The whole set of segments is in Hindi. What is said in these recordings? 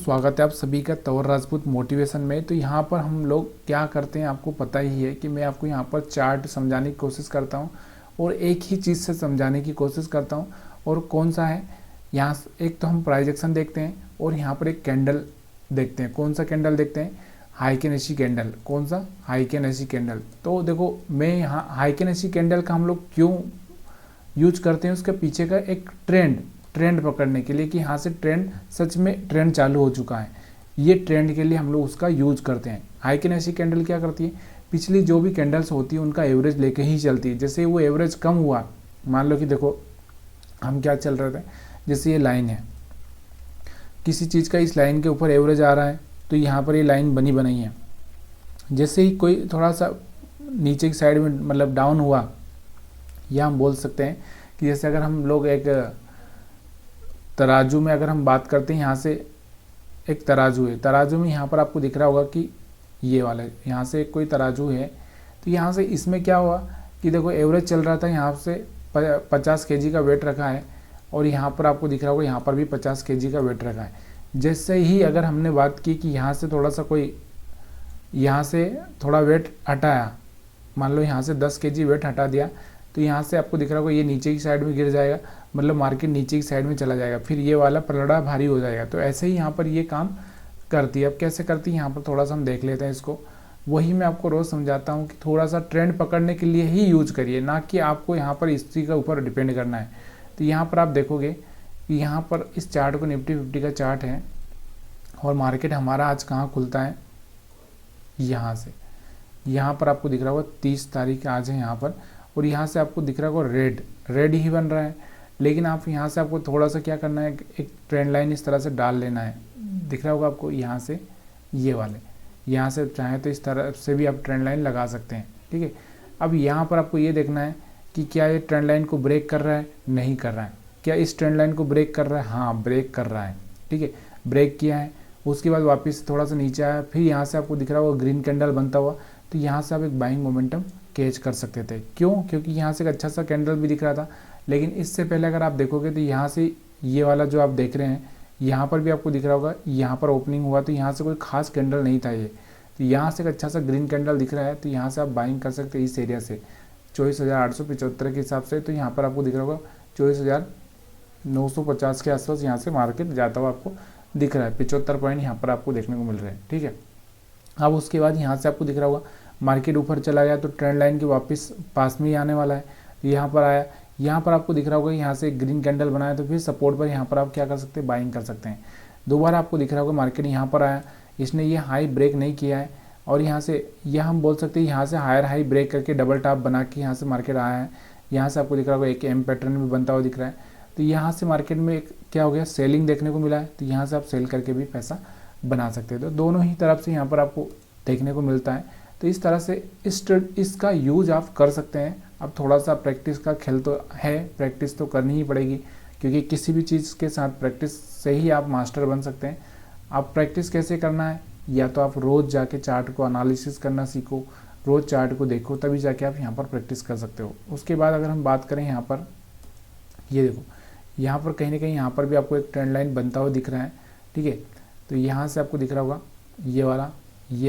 स्वागत है आप सभी का तंवर राजपूत मोटिवेशन में। तो यहाँ पर हम लोग क्या करते हैं आपको पता ही है कि मैं आपको यहाँ पर चार्ट समझाने की कोशिश करता हूँ और एक ही चीज़ से समझाने की कोशिश करता हूँ। और कौन सा है, यहाँ एक तो हम प्राइस एक्शन देखते हैं और यहाँ पर एक कैंडल देखते हैं। कौन सा कैंडल देखते हैं? हाइकेनेसी कैंडल। कौन सा? हाइकेनेसी कैंडल। तो देखो मैं यहाँ हाइकेनेसी कैंडल का हम लोग क्यों यूज करते हैं, उसके पीछे का एक ट्रेंड पकड़ने के लिए कि यहाँ से ट्रेंड सच में ट्रेंड चालू हो चुका है, ये ट्रेंड के लिए हम लोग उसका यूज करते हैं। हाइकेनेसी कैंडल क्या करती है, पिछली जो भी कैंडल्स होती है उनका एवरेज लेके ही चलती है। जैसे वो एवरेज कम हुआ, मान लो कि देखो हम क्या चल रहे थे, जैसे ये लाइन है, किसी चीज़ का इस लाइन के ऊपर एवरेज आ रहा है तो यहाँ पर ये लाइन बनी बनाई है। जैसे ही कोई थोड़ा सा नीचे की साइड में मतलब डाउन हुआ, या हम बोल सकते हैं कि जैसे अगर हम लोग एक तराजू में अगर हम बात करते हैं, यहाँ से एक तराजू है, तराजू में यहाँ पर आपको दिख रहा होगा कि ये वाला यहाँ से कोई तराजू है। तो यहाँ से इसमें क्या हुआ कि देखो एवरेज चल रहा था, यहाँ से 50 केजी का वेट रखा है और यहाँ पर आपको दिख रहा होगा यहाँ पर भी 50 केजी का वेट रखा है। जैसे ही अगर हमने बात की कि यहाँ से थोड़ा सा कोई यहाँ से थोड़ा वेट हटाया, मान लो यहाँ से 10 केजी वेट हटा दिया, तो यहाँ से आपको दिख रहा होगा ये नीचे की साइड में गिर जाएगा, मतलब मार्केट नीचे की साइड में चला जाएगा, फिर ये वाला पलड़ा भारी हो जाएगा। तो ऐसे ही यहाँ पर ये काम करती है। अब कैसे करती है यहाँ पर थोड़ा सा हम देख लेते हैं इसको। वही मैं आपको रोज़ समझाता हूँ कि थोड़ा सा ट्रेंड पकड़ने के लिए ही यूज करिए, ना कि आपको यहाँ पर इसी के ऊपर डिपेंड करना है। तो यहाँ पर आप देखोगे कि यहाँ पर इस चार्ट को निफ्टी 50 का चार्ट है और मार्केट हमारा आज कहाँ खुलता है, यहाँ से। यहाँ पर आपको दिख रहा होगा 30 तारीख आज है यहाँ पर, और यहाँ से आपको दिख रहा होगा रेड ही बन रहा है। लेकिन आप यहाँ से आपको थोड़ा सा क्या करना है, एक ट्रेंड लाइन इस तरह से डाल लेना है। दिख रहा होगा आपको यहाँ से, ये वाले यहाँ से चाहे तो इस तरह से भी आप ट्रेंड लाइन लगा सकते हैं, ठीक है। अब यहाँ पर आपको ये देखना है कि क्या ये ट्रेंड लाइन को ब्रेक कर रहा है, नहीं कर रहा है। क्या इस ट्रेंड लाइन को ब्रेक कर रहा है? हाँ, ब्रेक कर रहा है, ठीक है, ब्रेक किया है। उसके बाद वापस थोड़ा सा नीचे आया, फिर यहाँ से आपको दिख रहा होगा ग्रीन कैंडल बनता हुआ, तो यहाँ से आप एक बाइंग मोमेंटम कैच कर सकते थे। क्यों? क्योंकि यहाँ से एक अच्छा सा कैंडल भी दिख रहा था। लेकिन इससे पहले अगर आप देखोगे तो यहाँ से ये वाला जो आप देख रहे हैं, यहाँ पर भी आपको दिख रहा होगा, यहाँ पर ओपनिंग हुआ तो यहाँ से कोई खास कैंडल नहीं था ये, तो यहाँ से एक अच्छा सा ग्रीन कैंडल दिख रहा है, तो यहाँ से आप बाइंग कर सकते हैं इस एरिया से 24,875 के हिसाब से। तो यहाँ पर आपको दिख रहा होगा 24,950 के आसपास यहाँ से मार्केट जाता हुआ आपको दिख रहा है। 75 पॉइंट यहाँ पर आपको देखने को मिल रहे हैं, ठीक है। अब उसके बाद यहाँ से आपको दिख रहा होगा मार्केट ऊपर चला गया तो ट्रेंड लाइन के वापस पास में ही आने वाला है। यहाँ पर आया, यहाँ पर आपको दिख रहा होगा यहाँ से ग्रीन कैंडल बनाया, तो फिर सपोर्ट पर यहाँ पर आप क्या कर सकते हैं, बाइंग कर सकते हैं। दोबारा आपको दिख रहा होगा मार्केट यहाँ पर आया, इसने ये हाई ब्रेक नहीं किया है और यहाँ से यह हम बोल सकते हैं यहाँ से हायर हाई ब्रेक करके डबल टॉप बना के यहाँ से मार्केट आया है। यहाँ से आपको दिख रहा होगा एक एम पैटर्न भी बनता हुआ दिख रहा है। तो यहाँ से मार्केट में एक क्या हो गया, सेलिंग देखने को मिला है, तो यहाँ से आप सेल करके भी पैसा बना सकते हैं। तो दोनों ही तरफ से यहाँ पर आपको देखने को मिलता है। तो इस तरह से इसका यूज आप कर सकते हैं। अब थोड़ा सा प्रैक्टिस का खेल तो है, प्रैक्टिस तो करनी ही पड़ेगी, क्योंकि किसी भी चीज़ के साथ प्रैक्टिस से ही आप मास्टर बन सकते हैं। आप प्रैक्टिस कैसे करना है, या तो आप रोज़ जाके चार्ट को एनालिसिस करना सीखो, रोज़ चार्ट को देखो, तभी जाके आप यहाँ पर प्रैक्टिस कर सकते हो। उसके बाद अगर हम बात करें यहाँ पर, ये देखो यहाँ पर कहीं ना कहीं यहाँ पर भी आपको एक ट्रेंड लाइन बनता हुआ दिख रहा है, ठीक है। तो यहाँ से आपको दिख रहा होगा ये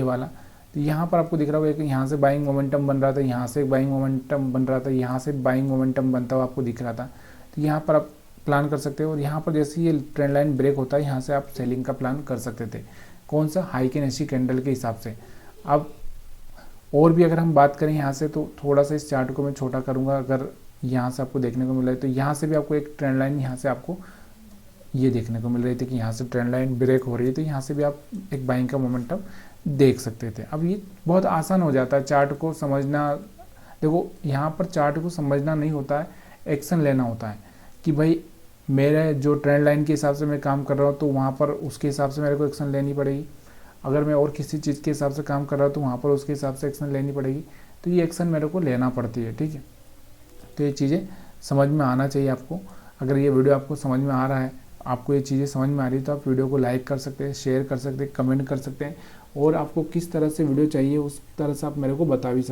वाला, तो यहाँ पर आपको दिख रहा होगा कि यहाँ से बाइंग मोमेंटम बन रहा था, यहाँ से बाइंग मोमेंटम बन रहा था, यहाँ से बाइंग मोमेंटम बनता हुआ आपको दिख रहा था। तो यहाँ पर आप प्लान कर सकते हो, और यहाँ पर जैसे ये ट्रेंड लाइन ब्रेक होता है, यहाँ से आप सेलिंग का प्लान कर सकते थे। कौन सा? हाइकेनेसी कैंडल के हिसाब से। अब और भी अगर हम बात करें यहाँ से, तो थोड़ा सा इस चार्ट को मैं छोटा करूँगा। अगर यहाँ से आपको देखने को मिल रहा है तो यहाँ से भी आपको एक ट्रेंड लाइन यहाँ से आपको ये देखने को मिल रही थी कि यहाँ से ट्रेंड लाइन ब्रेक हो रही है, तो यहाँ से भी आप एक बाइंग का मोमेंटम देख सकते थे। अब ये बहुत आसान हो जाता है चार्ट को समझना। देखो यहाँ पर चार्ट को समझना नहीं होता है, एक्शन लेना होता है कि भाई मेरे जो ट्रेंड लाइन के हिसाब से मैं काम कर रहा हूँ तो वहाँ पर उसके हिसाब से मेरे को एक्शन लेनी पड़ेगी। अगर मैं और किसी चीज़ के हिसाब से काम कर रहा हूँ तो वहाँ पर उसके हिसाब से एक्शन लेनी पड़ेगी। तो ये एक्शन मेरे को लेना पड़ती है, ठीक है। तो ये चीज़ें समझ में आना चाहिए आपको। अगर ये वीडियो आपको समझ में आ रहा है, आपको ये चीज़ें समझ में आ रही है, तो आप वीडियो को लाइक कर सकते हैं, शेयर कर सकते हैं, कमेंट कर सकते हैं, और आपको किस तरह से वीडियो चाहिए उस तरह से आप मेरे को बता भी सकते हैं।